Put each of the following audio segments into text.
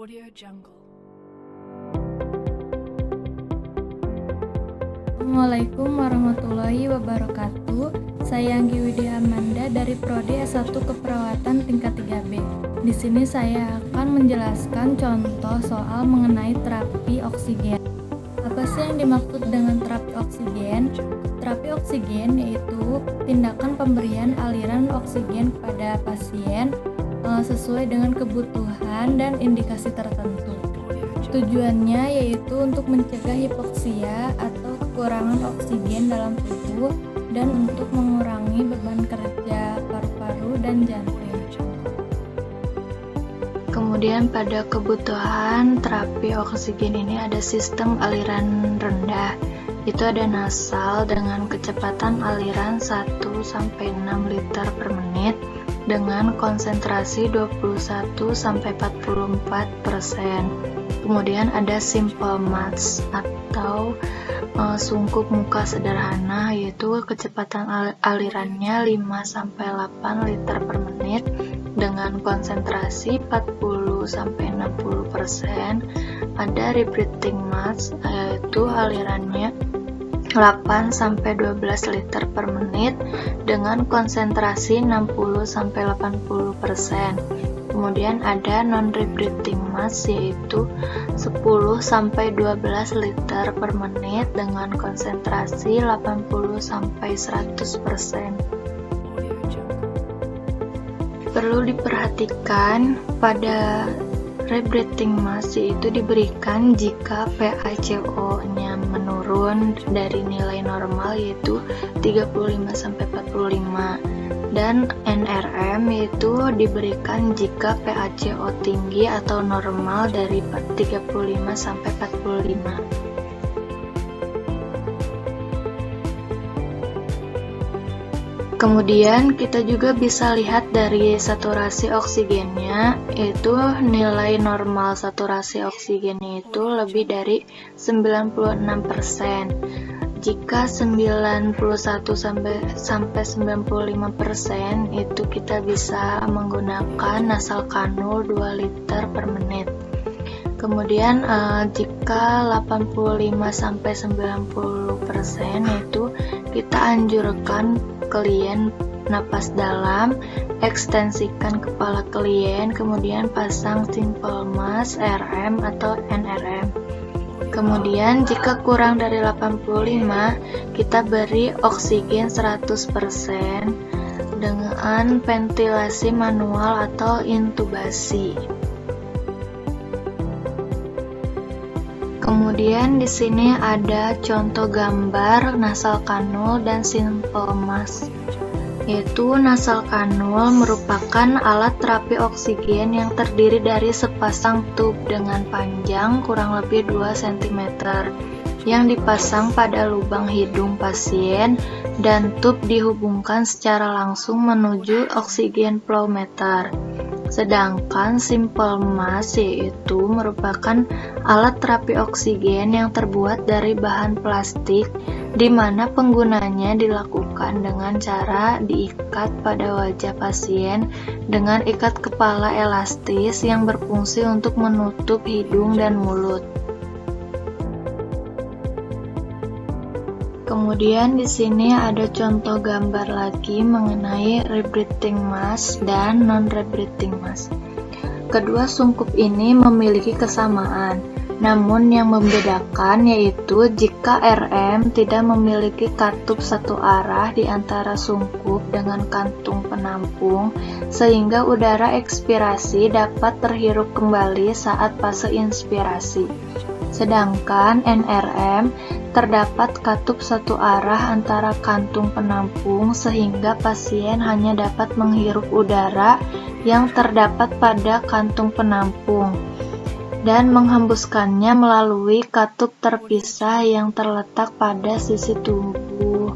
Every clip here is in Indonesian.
Audio Jungle. Assalamualaikum warahmatullahi wabarakatuh. Saya Anggi Widya Amanda dari Prodi S1 Keperawatan tingkat 3B. Di sini saya akan menjelaskan contoh soal mengenai terapi oksigen. Apa sih yang dimaksud dengan terapi oksigen? Terapi oksigen yaitu tindakan pemberian aliran oksigen kepada pasien sesuai dengan kebutuhan dan indikasi tertentu. Tujuannya yaitu untuk mencegah hipoksia atau kekurangan oksigen dalam tubuh dan untuk mengurangi beban kerja paru-paru dan jantung. Kemudian pada kebutuhan terapi oksigen ini ada sistem aliran rendah. Itu ada nasal dengan kecepatan aliran 1-6 liter per menit dengan konsentrasi 21-44%. Kemudian ada simple mask atau sungkup muka sederhana, yaitu kecepatan alirannya 5-8 liter per menit dengan konsentrasi 40-60%. Ada rebreathing mask, yaitu alirannya 8-12 liter per menit dengan konsentrasi 60-80%. Kemudian ada non-rebreathing mask, yaitu 10-12 liter per menit dengan konsentrasi 80-100%. Perlu diperhatikan pada rebreathing mask itu diberikan jika PaCO-nya menurun dari nilai normal yaitu 35-45, dan NRM yaitu diberikan jika PaCO tinggi atau normal dari 35-45. Kemudian kita juga bisa lihat dari saturasi oksigennya, yaitu nilai normal saturasi oksigennya itu lebih dari 96%. Jika 91-95% itu kita bisa menggunakan nasal kanul 2 liter per menit. Kemudian jika 85-90% itu kita anjurkan klien napas dalam, ekstensikan kepala klien, kemudian pasang simple mask, RM atau NRM. Kemudian jika kurang dari 85, kita beri oksigen 100% dengan ventilasi manual atau intubasi. Kemudian di sini ada contoh gambar nasal kanul dan simple mask. Yaitu nasal kanul merupakan alat terapi oksigen yang terdiri dari sepasang tub dengan panjang kurang lebih 2 cm yang dipasang pada lubang hidung pasien dan tub dihubungkan secara langsung menuju oksigen flow meter. Sedangkan simple mask yaitu merupakan alat terapi oksigen yang terbuat dari bahan plastik, di mana penggunanya dilakukan dengan cara diikat pada wajah pasien dengan ikat kepala elastis yang berfungsi untuk menutup hidung dan mulut. Kemudian di sini ada contoh gambar lagi mengenai rebreathing mask dan non-rebreathing mask. Kedua sungkup ini memiliki kesamaan, namun yang membedakan yaitu jika RM tidak memiliki katup satu arah di antara sungkup dengan kantung penampung, sehingga udara ekspirasi dapat terhirup kembali saat fase inspirasi. Sedangkan NRM terdapat katup satu arah antara kantung penampung sehingga pasien hanya dapat menghirup udara yang terdapat pada kantung penampung dan menghembuskannya melalui katup terpisah yang terletak pada sisi tubuh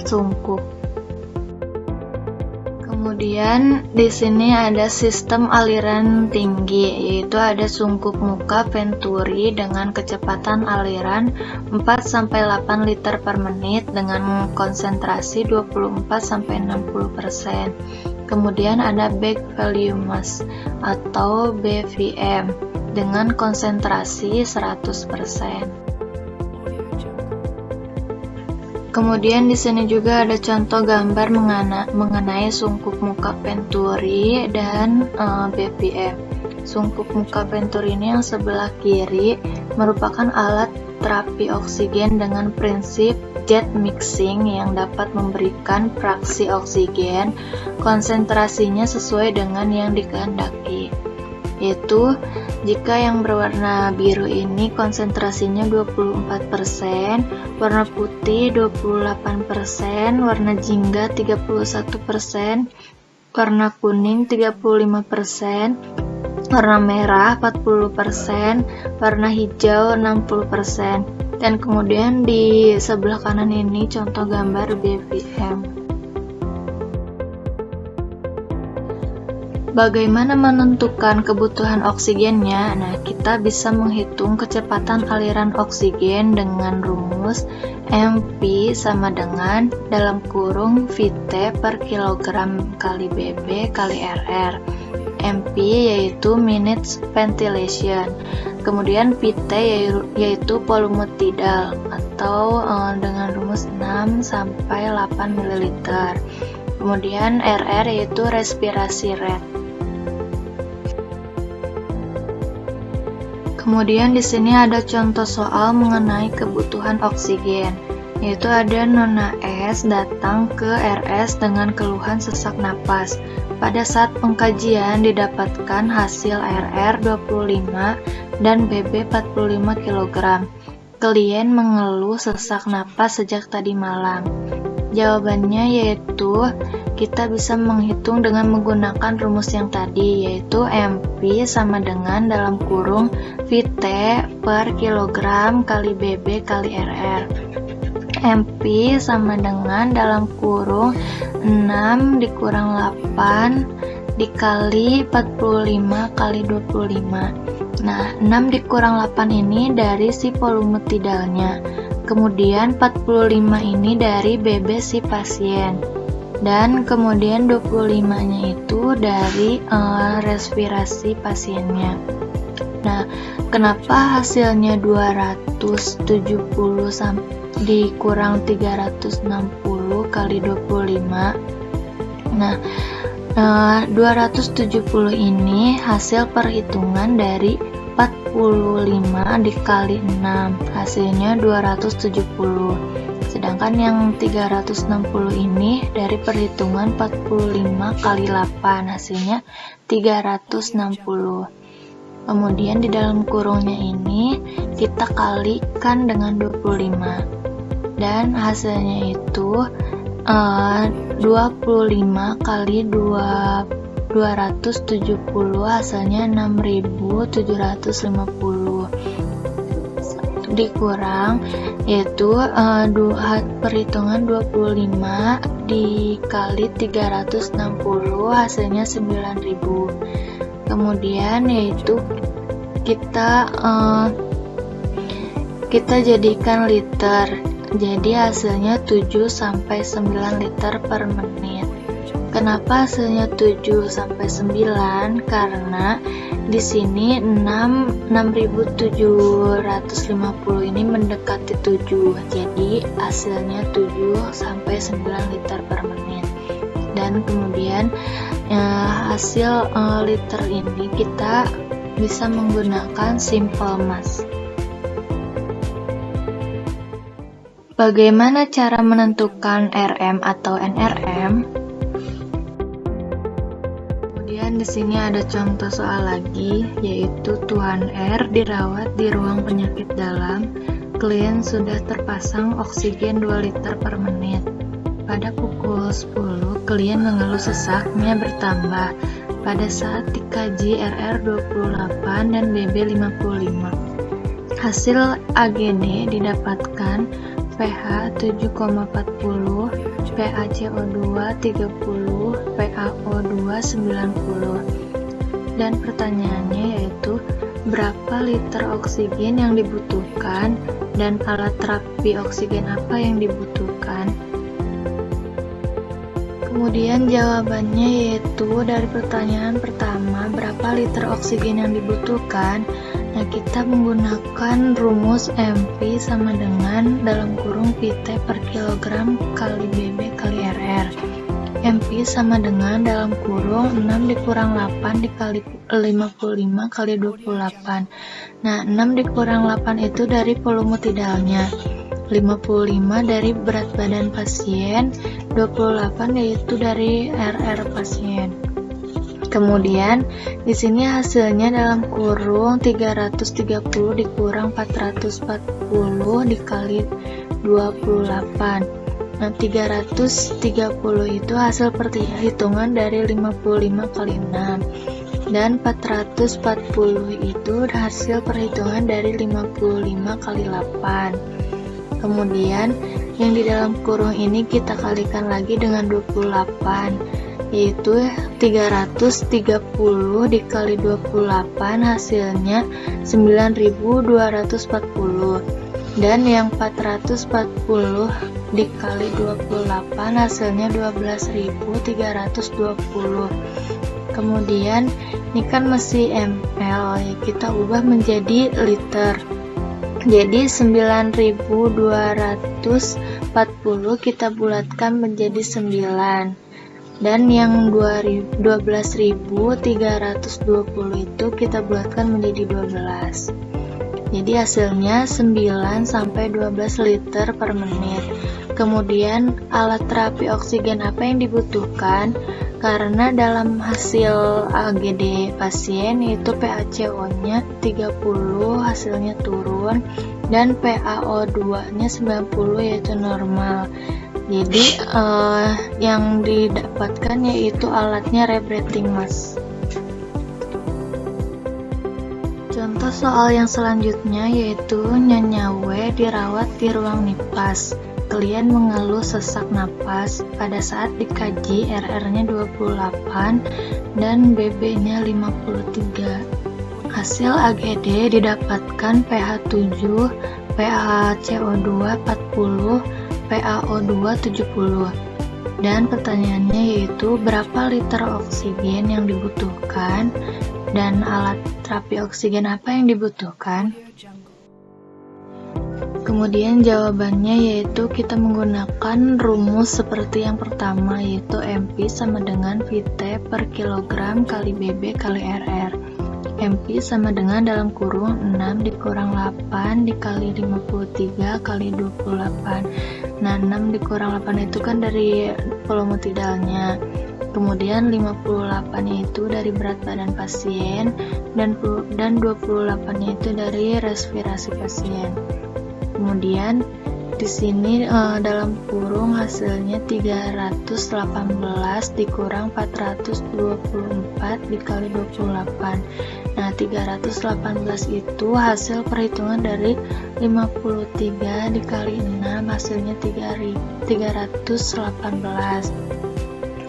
sungkup. Kemudian di sini ada sistem aliran tinggi, yaitu ada sungkup muka venturi dengan kecepatan aliran 4-8 liter per menit dengan konsentrasi 24-60%. Kemudian ada bag volume mass atau BVM dengan konsentrasi 100%. Kemudian di sini juga ada contoh gambar mengenai sungkup muka Venturi dan BVM. Sungkup muka Venturi ini yang sebelah kiri merupakan alat terapi oksigen dengan prinsip jet mixing yang dapat memberikan fraksi oksigen konsentrasinya sesuai dengan yang dikehendaki. Yaitu jika yang berwarna biru ini konsentrasinya 24%, warna putih 28%, warna jingga 31%, warna kuning 35%, warna merah 40%, warna hijau 60%. Dan kemudian di sebelah kanan ini contoh gambar BVM. Bagaimana menentukan kebutuhan oksigennya? Nah, kita bisa menghitung kecepatan aliran oksigen dengan rumus MP sama dengan dalam kurung Vt per kilogram kali Bb kali Rr. MP yaitu minutes ventilation. Kemudian Vt yaitu volume tidal atau dengan rumus 6 sampai 8 ml. Kemudian Rr yaitu respirasi rate. Kemudian di sini ada contoh soal mengenai kebutuhan oksigen, yaitu ada Nona S datang ke RS dengan keluhan sesak napas. Pada saat pengkajian didapatkan hasil RR 25 dan BB 45 kg. Klien mengeluh sesak napas sejak tadi malam. Jawabannya yaitu kita bisa menghitung dengan menggunakan rumus yang tadi, yaitu MP sama dengan dalam kurung Vt per kilogram kali Bb kali Rr. MP sama dengan dalam kurung 6 dikurang 8 dikali 45 kali 25. Nah, 6 dikurang 8 ini dari si volume tidalnya. Kemudian 45 ini dari BB si pasien. Dan kemudian 25-nya itu dari respirasi pasiennya. Nah, kenapa hasilnya 270 dikurang 360 kali 25? Nah, 270 ini hasil perhitungan dari 45 dikali 6, hasilnya 270. Sedangkan yang 360 ini dari perhitungan 45 kali 8, hasilnya 360. Kemudian di dalam kurungnya ini kita kalikan dengan 25. Dan hasilnya itu 25 kali 270 hasilnya 6.750. Dikurang yaitu perhitungan 25 dikali 360 hasilnya 9.000. Kemudian yaitu kita jadikan liter, jadi hasilnya 7 sampai 9 liter per menit. Kenapa hasilnya 7 sampai 9? Karena di sini 6.750 ini mendekati 7. Jadi hasilnya 7 sampai 9 liter per menit. Dan kemudian hasil liter ini kita bisa menggunakan simple mass. Bagaimana cara menentukan RM atau NRM? Kemudian di sini ada contoh soal lagi, yaitu Tuan R dirawat di ruang penyakit dalam. Klien sudah terpasang oksigen 2 liter per menit. Pada pukul 10, klien mengeluh sesaknya bertambah. Pada saat dikaji RR 28 dan BB 55. Hasil AGD didapatkan pH 7,40, PaCO2 30, PaO2 90. Dan pertanyaannya yaitu berapa liter oksigen yang dibutuhkan dan alat terapi oksigen apa yang dibutuhkan. Kemudian jawabannya yaitu dari pertanyaan pertama, berapa liter oksigen yang dibutuhkan? Nah, kita menggunakan rumus MP sama dengan dalam kurung Vt per kilogram kali BB kali RR. MP sama dengan dalam kurung 6 dikurang 8 dikali 55 kali 28. Nah, 6 dikurang 8 itu dari volume tidalnya, 55 dari berat badan pasien, 28 yaitu dari RR pasien. Kemudian di sini hasilnya dalam kurung 330 dikurang 440 dikali 28. Nah, 330 itu hasil perhitungan dari 55 kali 6 dan 440 itu hasil perhitungan dari 55 kali 8. Kemudian yang di dalam kurung ini kita kalikan lagi dengan 28, yaitu 330 dikali 28 hasilnya 9.240, dan yang 440 dikali 28 hasilnya 12.320. Kemudian ini kan masih ml, ya kita ubah menjadi liter. Jadi 9.240 kita bulatkan menjadi 9, dan yang 12.320 itu kita bulatkan menjadi 12. Jadi hasilnya 9 sampai 12 liter per menit. Kemudian alat terapi oksigen apa yang dibutuhkan? Karena dalam hasil AGD pasien itu PaCO-nya 30 hasilnya turun dan PaO2-nya 90 yaitu normal. Jadi yang didapatkan yaitu alatnya rebreathing mask. Contoh soal yang selanjutnya yaitu Nyonya W dirawat di ruang nipas. Klien mengeluh sesak napas. Pada saat dikaji RR-nya 28 dan BB-nya 53. Hasil AGD didapatkan pH 7, PaCO2 40, PaO2 70. Dan pertanyaannya yaitu berapa liter oksigen yang dibutuhkan dan alat terapi oksigen apa yang dibutuhkan? Kemudian jawabannya yaitu kita menggunakan rumus seperti yang pertama, yaitu MP sama dengan Vt per kilogram kali BB kali RR. MP sama dengan dalam kurung 6 dikurang 8 dikali 53 kali 28. Nah, 6 dikurang 8 itu kan dari volume tidalnya. Kemudian 58-nya itu dari berat badan pasien dan 28-nya itu dari respirasi pasien. Kemudian di sini dalam kurung hasilnya 318 dikurang 424 dikali 28. Nah, 318 itu hasil perhitungan dari 53 dikali 6 hasilnya 318.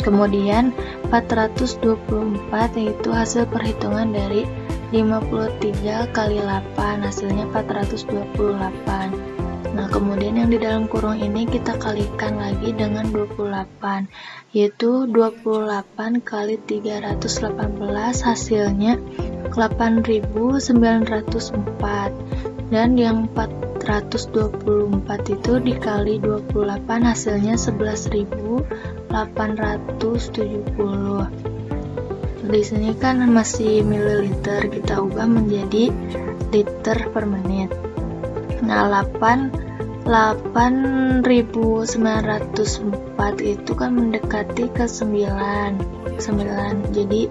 Kemudian 424 yaitu hasil perhitungan dari 53 kali 8 hasilnya 428. Nah, kemudian yang di dalam kurung ini kita kalikan lagi dengan 28, yaitu 28 kali 318 hasilnya 8.904, dan yang 424 itu dikali 28 hasilnya 11.870. Di sini kan masih mililiter, kita ubah menjadi liter per menit. Nah, 8.904 itu kan mendekati ke 9, jadi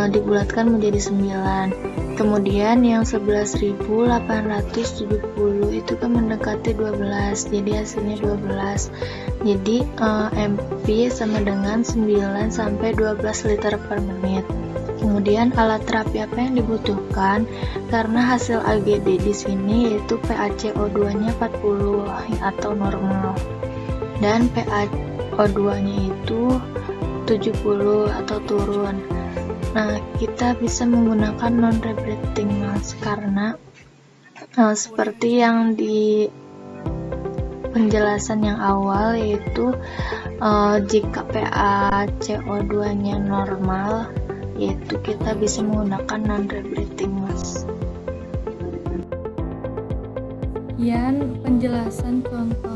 dibulatkan menjadi 9. Kemudian yang 11.870 itu kan mendekati 12, jadi hasilnya 12. Jadi MP sama dengan 9 sampai 12 liter per menit. Kemudian alat terapi apa yang dibutuhkan? Karena hasil AGD di sini yaitu PaCO2-nya 40 atau normal dan PaO2-nya itu 70 atau turun. Nah, kita bisa menggunakan non-rebreathing mask karena seperti yang penjelasan yang awal, yaitu jika PaCO2-nya normal, yaitu kita bisa menggunakan non-rebreathing mask. Sekian penjelasan contoh